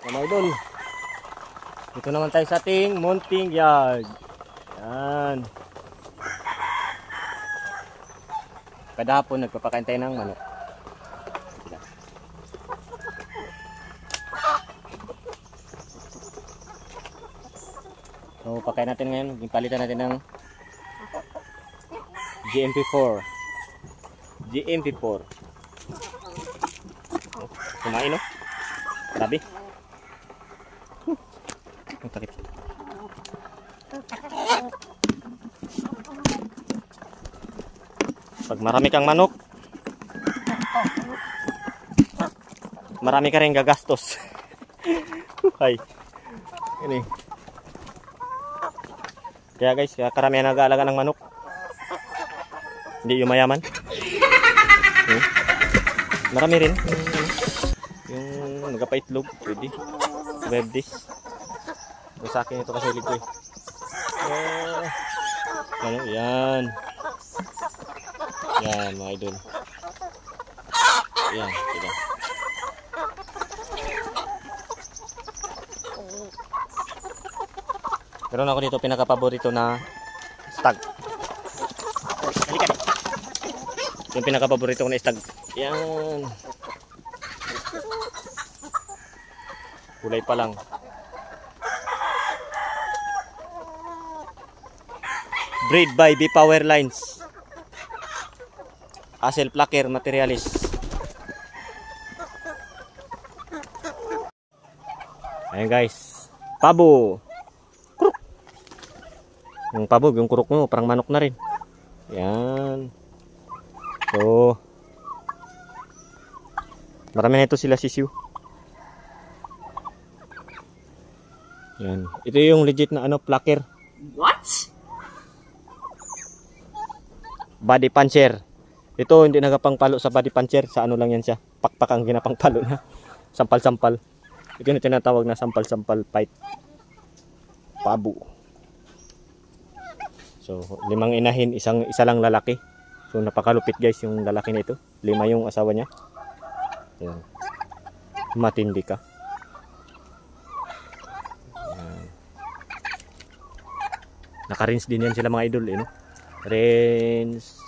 Mga idol, dito naman tayo sa ating munting yard. Yan. Kada hapon nagpapakain tayo ng manok. So pakain natin ngayon, palitan natin ng GMP4. GMP4. Kumain, no? Grabe. Ang takip. Pag marami kang manok, marami ka rin gagastos. Hay. Ini. Kaya guys, karamihan nag-aalaga ng manok. Hindi yung mayaman. Marami rin. Yung nagapaitlog, pwede. Web this. Sa akin ito kasi ligo eh. Ano, yan. Yan mga idol. Yan, diba? Meron ako dito pinaka-paborito na stag. Halika. Yung pinaka-paborito ko na stag. Yan. Kulay pa lang. Breed by B-Power Lines. Hassel Plucker Materialis. Ayan guys. Pabo. Kuruk. Yung pabo, yung kuruk mo, parang manok na rin. Ayan. So, marami na ito sila sisiw. Ayan. Ito yung legit na plucker. What? Body puncher. Ito hindi nagapangpalo sa body puncher. Sa ano lang yan siya. Pakpak ang ginapangpalo na. Sampal-sampal. Ito yung tinatawag na sampal-sampal fight. Pabo. So, 5 inahin, isa lang lalaki. So, napakalupit guys yung lalaki nito. 5 yung asawa niya. Ayan. Matindi ka. Ayan. Naka-rinse din yan sila mga idol, no? Rinse.